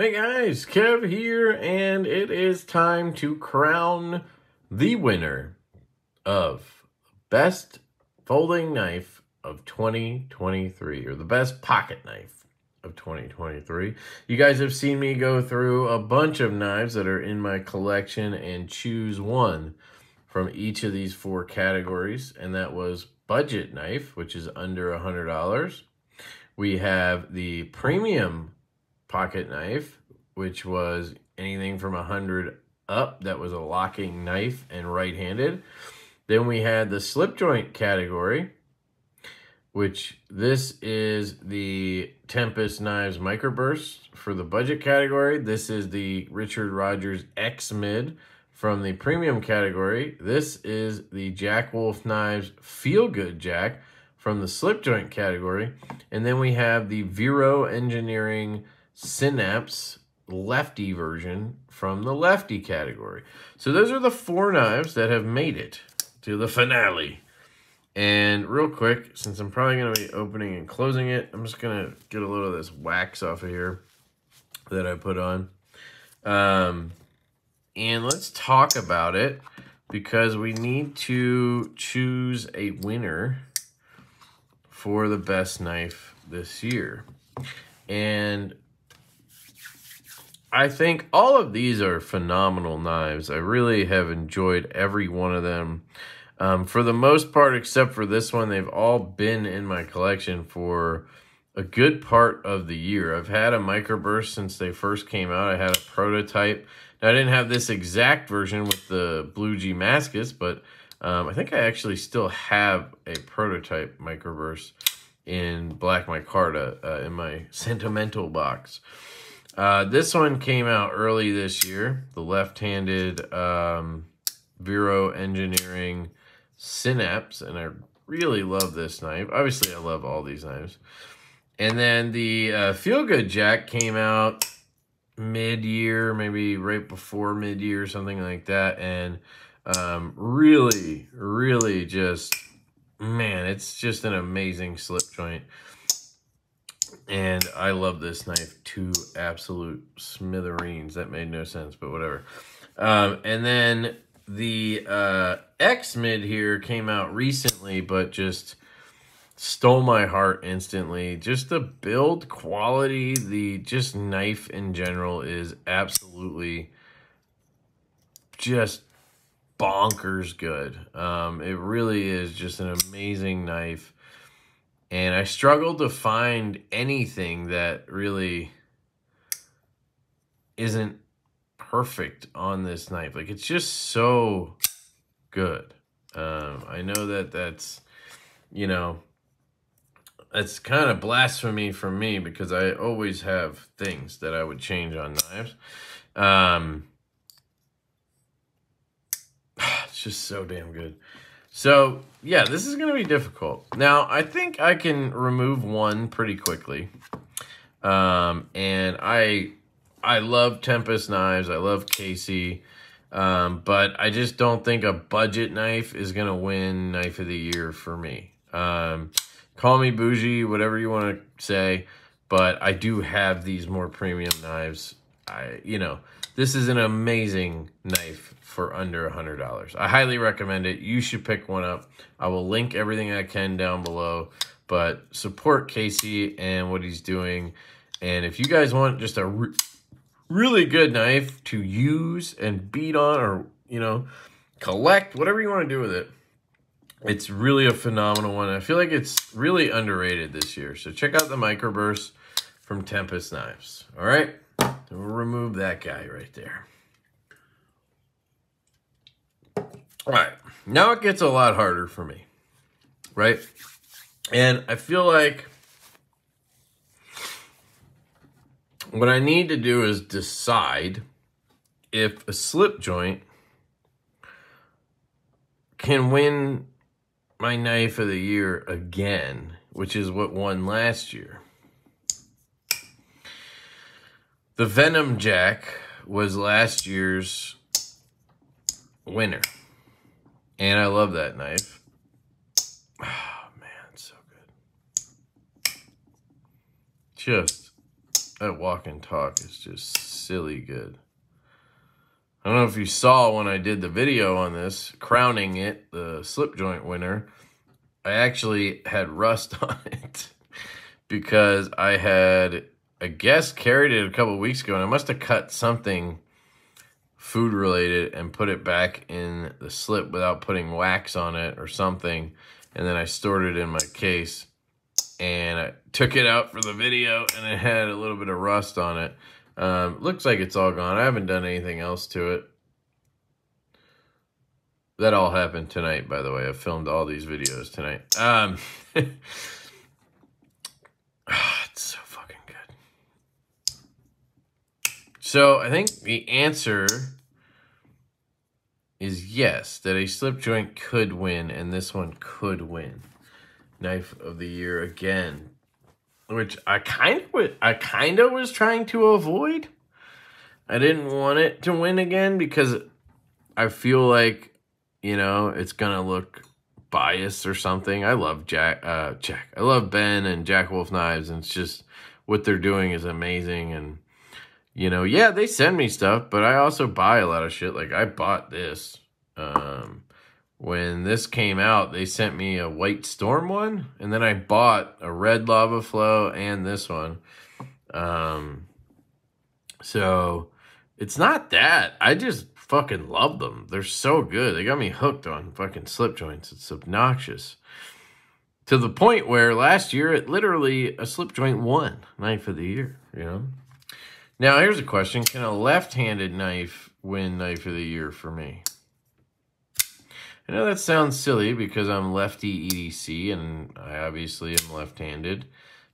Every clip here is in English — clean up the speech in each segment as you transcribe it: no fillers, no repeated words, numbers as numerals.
Hey guys, Kev here, and it is time to crown the winner of Best Folding Knife of 2023, or the Best Pocket Knife of 2023. You guys have seen me go through a bunch of knives that are in my collection and choose one from each of these four categories, and that was budget knife, which is under $100. We have the premium pocket knife, which was anything from 100 up. That was a locking knife and right-handed. Then we had the slip joint category, which this is the Tempest Knives Microburst for the budget category. This is the Richard Rogers X Mid from the premium category. This is the Jack Wolf Knives Feel Good Jack from the slip joint category. And then we have the Vero Engineering Synapse Lefty version from the Lefty category. So those are the four knives that have made it to the finale. And real quick, since I'm probably going to be opening and closing it, I'm just going to get a little of this wax off of here that I put on. And let's talk about it, because we need to choose a winner for the best knife this year. And I think all of these are phenomenal knives. I really have enjoyed every one of them. For the most part, except for this one, they've all been in my collection for a good part of the year. I've had a microburst since they first came out. I had a prototype. Now, I didn't have this exact version with the Blue Damascus, but I think I actually still have a prototype microburst in Black Micarta in my sentimental box. This one came out early this year, the left-handed Vero Engineering Synapse, and I really love this knife. Obviously, I love all these knives. And then the Feel Good Jack came out mid-year, maybe right before mid-year, something like that, and really, really just, man, it's just an amazing slip joint. And I love this knife to absolute smithereens. That made no sense, but whatever. And then the X Mid here came out recently, but just stole my heart instantly. Just the build quality, the just knife in general is absolutely just bonkers good. It really is just an amazing knife. And I struggled to find anything that really isn't perfect on this knife. Like, it's just so good. I know that that's, you know, that's kind of blasphemy from me, because I always have things that I would change on knives. It's just so damn good. So, yeah, this is going to be difficult. Now, I think I can remove one pretty quickly. And I love Tempest knives. I love Casey. But I just don't think a budget knife is going to win Knife of the Year for me. Call me bougie, whatever you want to say. But I do have these more premium knives. You know, this is an amazing knife for under $100. I highly recommend it. You should pick one up. I will link everything I can down below, but support Casey and what he's doing. And if you guys want just a really good knife to use and beat on, or, you know, collect, whatever you want to do with it, it's really a phenomenal one. I feel like it's really underrated this year. So check out the microburst from Tempest Knives. All right, we'll remove that guy right there. All right, now it gets a lot harder for me, right? And I feel like what I need to do is decide if a slip joint can win my Knife of the Year again, which is what won last year. The Venom Jack was last year's winner. And I love that knife. Oh, man, it's so good. Just That walk and talk is just silly good. I don't know if you saw when I did the video on this, crowning it, the slip joint winner, I actually had rust on it because I had, I guess, carried it a couple of weeks ago, and I must have cut something food related and put it back in the slip without putting wax on it or something, and then I stored it in my case, and I took it out for the video, and it had a little bit of rust on it. Looks like it's all gone. I haven't done anything else to it. That all happened tonight, by the way. I filmed all these videos tonight. It's so fucking good. So I think the answer is yes, that a slip joint could win, and this one could win Knife of the Year again, which I kind of was trying to avoid. I didn't want it to win again because I feel like, you know, it's gonna look biased or something. I love I love Ben and Jack Wolf Knives, and it's just what they're doing is amazing. And you know, yeah, they send me stuff, but I also buy a lot of shit. Like I bought this. When this came out, they sent me a White Storm one, and then I bought a Red Lava Flow and this one. So it's not that. I just fucking love them. They're so good. They got me hooked on fucking slip joints. It's obnoxious. To the point where last year, it literally, a slip joint won Knife of the Year, you know? Now, here's a question. Can a left-handed knife win Knife of the Year for me? I know that sounds silly because I'm LeftyEDC and I obviously am left-handed.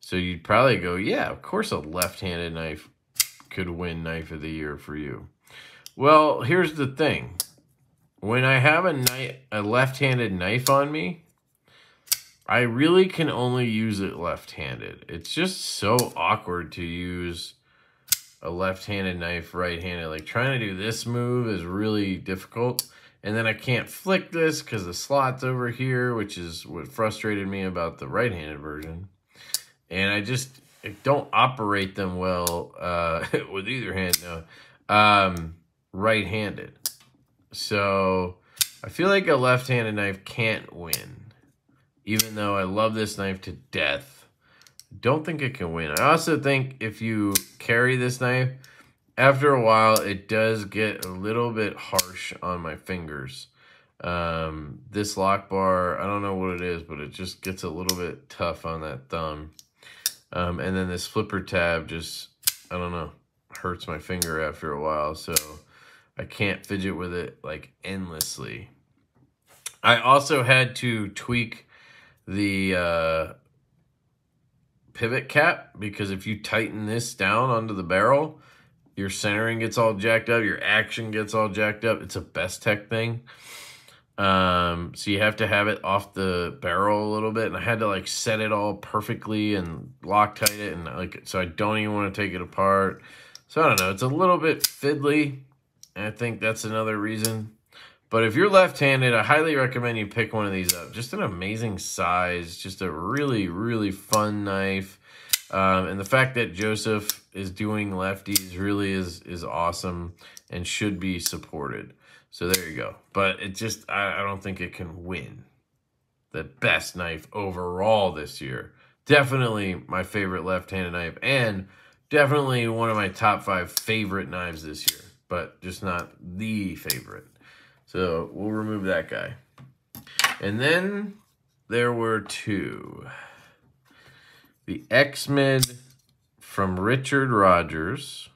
So you'd probably go, yeah, of course a left-handed knife could win Knife of the Year for you. Well, here's the thing. When I have a left-handed knife on me, I really can only use it left-handed. It's just so awkward to use a left-handed knife right-handed. Like trying to do this move is really difficult. And then I can't flick this because the slot's over here, which is what frustrated me about the right-handed version. And I don't operate them well with either hand, no, right-handed. So I feel like a left-handed knife can't win. Even though I love this knife to death, don't think it can win. I also think if you carry this knife, after a while, it does get a little bit harsh on my fingers. This lock bar, I don't know what it is, but it just gets a little bit tough on that thumb. And then this flipper tab just, I don't know, hurts my finger after a while. So I can't fidget with it like endlessly. I also had to tweak the pivot cap because if you tighten this down onto the barrel, your centering gets all jacked up. Your action gets all jacked up. It's a Best Tech thing. So you have to have it off the barrel a little bit. And I had to like set it all perfectly and Loctite it. And like, so I don't even want to take it apart. So I don't know. It's a little bit fiddly. And I think that's another reason. But if you're left-handed, I highly recommend you pick one of these up. Just an amazing size. Just a really, really fun knife. And the fact that Joseph is doing lefties really is awesome and should be supported. So there you go. But it just, I don't think it can win the best knife overall this year. Definitely my favorite left-handed knife and definitely one of my top 5 favorite knives this year, but just not the favorite. So we'll remove that guy. And then there were 2. The X-Mid from Richard Rogers.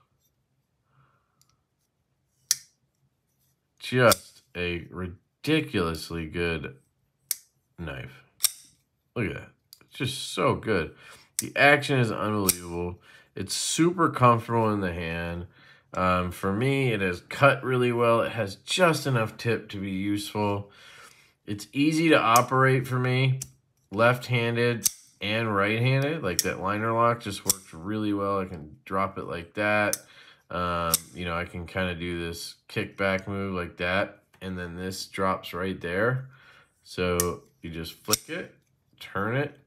Just a ridiculously good knife. Look at that. It's just so good. The action is unbelievable. It's super comfortable in the hand. For me, it has cut really well. It has just enough tip to be useful. It's easy to operate for me, left-handed and right-handed. Like that liner lock just works really well. I can drop it like that. You know, I can kind of do this kickback move like that, and then this drops right there. So you just flick it, turn it,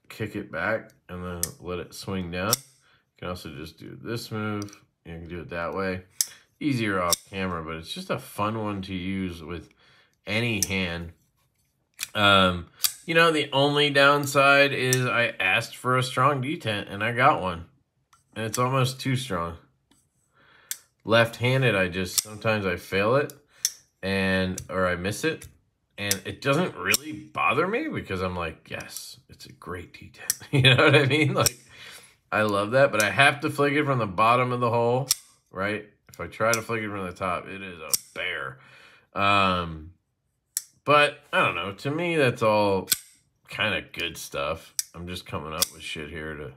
kick it back, and then let it swing down. You can also just do this move. You can do it that way. Easier off camera, but it's just a fun one to use with any hand. You know, the only downside is I asked for a strong detent and I got one. And it's almost too strong. Left-handed, sometimes I fail it or I miss it. And it doesn't really bother me because I'm like, yes, it's a great detent. You know what I mean? Like, I love that, but I have to flick it from the bottom of the hole, right? If I try to flick it from the top, it is a bear. But I don't know. To me, that's all kind of good stuff. I'm just coming up with shit here to,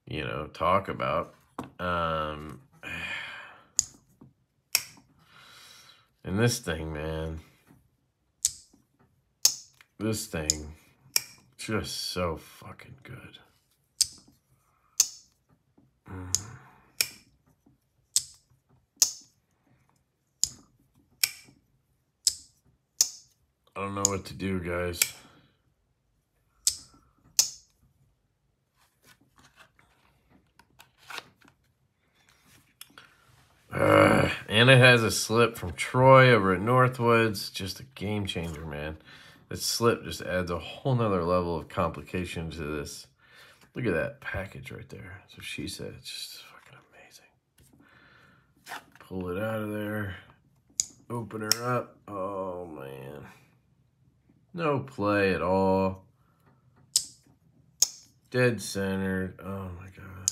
you know, talk about. And this thing, man. This thing, just so fucking good. I don't know what to do, guys. And it has a slip from Troy over at Northwoods. Just a game changer, man. This slip just adds a whole nother level of complication to this. Look at that package right there. That's what she said. It's just fucking amazing. Pull it out of there. Open her up. Oh, man. No play at all. Dead centered. Oh, my God.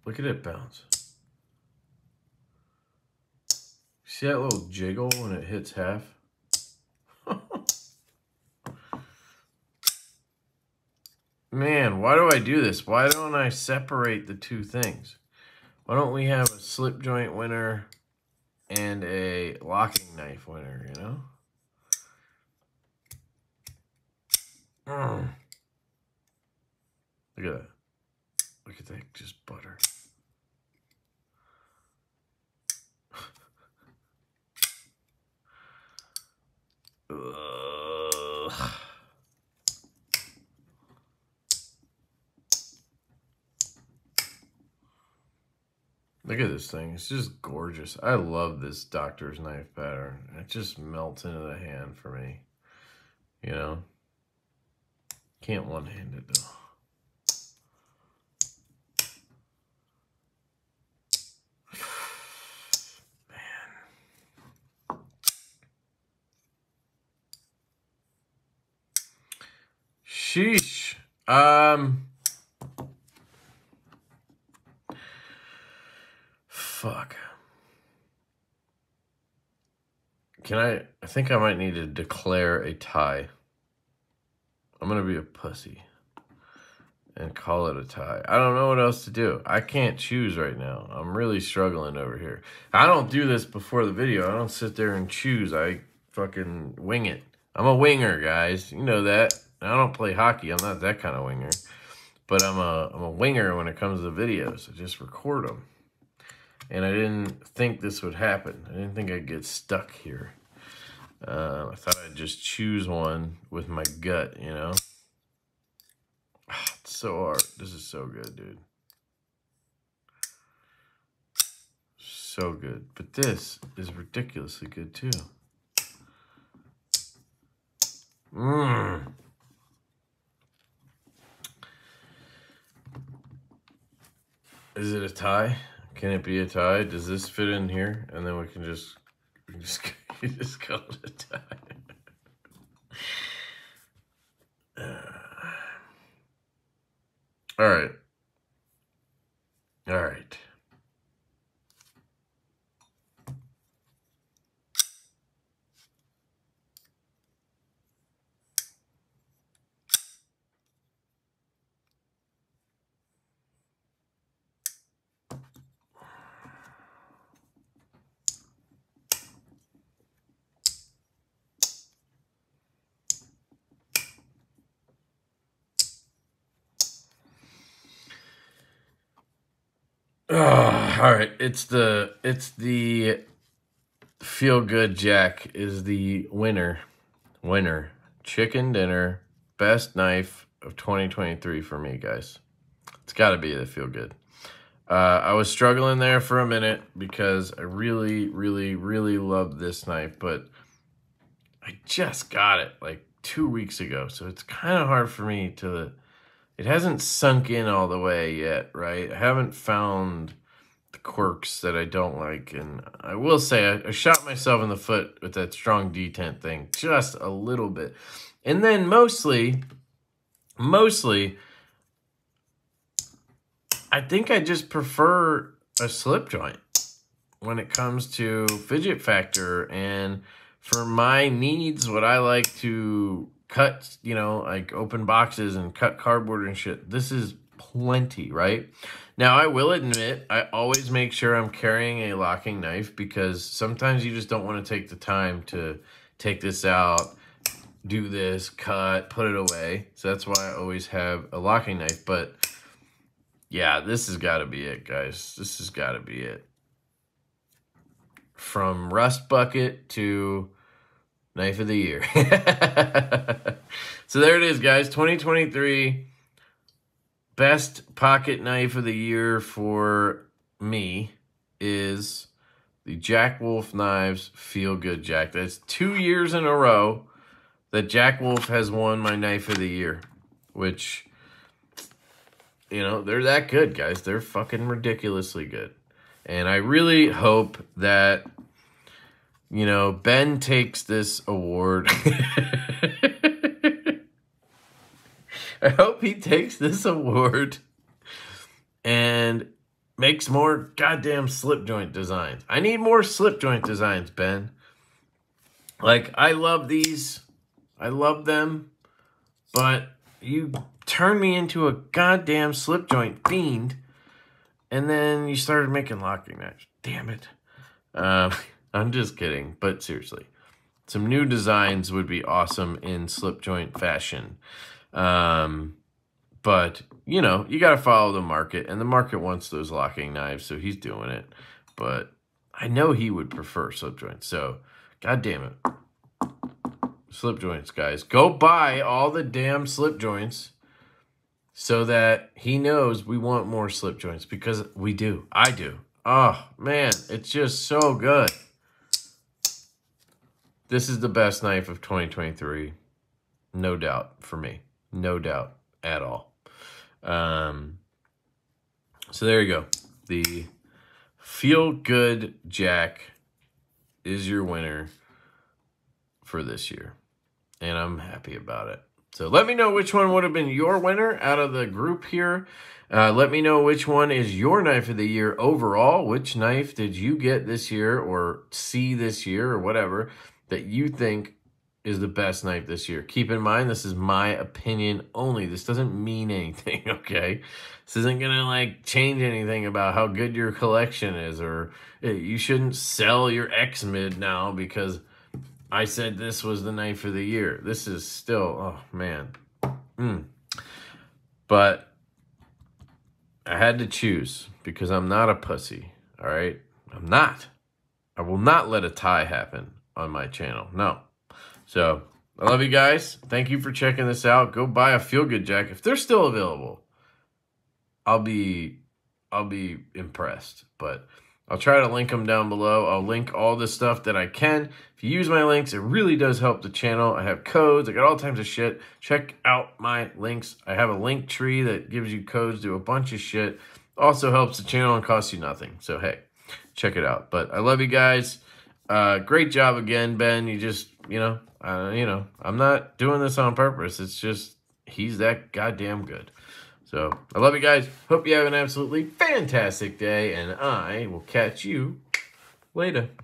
Look at it bounce. See that little jiggle when it hits half? Man, why do I do this? Why don't I separate the two things? Why don't we have a slip joint winner and a locking knife winner, you know? Look at that. Look at that, just butter. Look at this thing. It's just gorgeous. I love this doctor's knife pattern. It just melts into the hand for me. You know? Can't one-hand it, though. Man. Sheesh. Fuck. I think I might need to declare a tie. I'm gonna be a pussy and call it a tie. I don't know what else to do. I can't choose right now. I'm really struggling over here. I don't do this before the video. I don't sit there and choose. I fucking wing it. I'm a winger, guys. You know that. I don't play hockey. I'm not that kind of winger. But I'm a winger when it comes to videos. I just record them. And I didn't think this would happen. I didn't think I'd get stuck here. I thought I'd just choose one with my gut, you know? It's so hard. This is so good, dude. So good. But this is ridiculously good, too. Is it a tie? Can it be a tie? Does this fit in here? And then we can just call it a tie. All right. All right. All right, it's the Feel Good Jack is the winner. Chicken dinner, best knife of 2023 for me, guys. It's got to be the Feel Good. I was struggling there for a minute because I really, really, really love this knife, but I just got it like 2 weeks ago, so it's kind of hard for me to... It hasn't sunk in all the way yet, right? I haven't found the quirks that I don't like, and I will say I shot myself in the foot with that strong detent thing just a little bit. And then mostly, I think I just prefer a slip joint when it comes to fidget factor. And for my needs, what I like to cut, you know, like open boxes and cut cardboard and shit, this is plenty, right? Now, I will admit, I always make sure I'm carrying a locking knife because sometimes you just don't want to take the time to take this out, do this, cut, put it away. So that's why I always have a locking knife. But yeah, this has got to be it, guys. This has got to be it. From Rust Bucket to Knife of the Year. So there it is, guys. 2023 best pocket knife of the year for me is the Jack Wolf Knives Feel Good Jack. That's 2 years in a row that Jack Wolf has won my knife of the year, which, you know, they're that good, guys. They're fucking ridiculously good. And I really hope that, you know, Ben takes this award. I hope he takes this award and makes more goddamn slip joint designs. I need more slip joint designs, Ben. Like, I love these. I love them. But you turned me into a goddamn slip joint fiend. And then you started making locking knives. Damn it. I'm just kidding. But seriously, some new designs would be awesome in slip joint fashion. But, you know, you got to follow the market, and the market wants those locking knives, so he's doing it. But I know he would prefer slip joints, so god damn it. Slip joints, guys. Go buy all the damn slip joints so that he knows we want more slip joints, because we do. I do. Oh, man, it's just so good. This is the best knife of 2023. No doubt for me. No doubt at all. So there you go. The Feel Good Jack is your winner for this year. And I'm happy about it. So let me know which one would have been your winner out of the group here. Let me know which one is your knife of the year overall. Which knife did you get this year or see this year or whatever that you think is the best knife this year. Keep in mind, this is my opinion only. This doesn't mean anything, okay? This isn't going to, like, change anything about how good your collection is, or you shouldn't sell your X-Mid now because I said this was the knife of the year. This is still, oh, man. But I had to choose because I'm not a pussy, all right? I'm not. I will not let a tie happen on my channel, no. So, I love you guys. Thank you for checking this out. Go buy a Feel Good Jack. If they're still available, I'll be impressed. But I'll try to link them down below. I'll link all the stuff that I can. If you use my links, it really does help the channel. I have codes. I got all kinds of shit. Check out my links. I have a link tree that gives you codes to a bunch of shit. Also helps the channel and costs you nothing. So, hey, check it out. But I love you guys. Great job again, Ben. You just, you know, I'm not doing this on purpose. It's just, he's that goddamn good. So, I love you guys. Hope you have an absolutely fantastic day, and I will catch you later.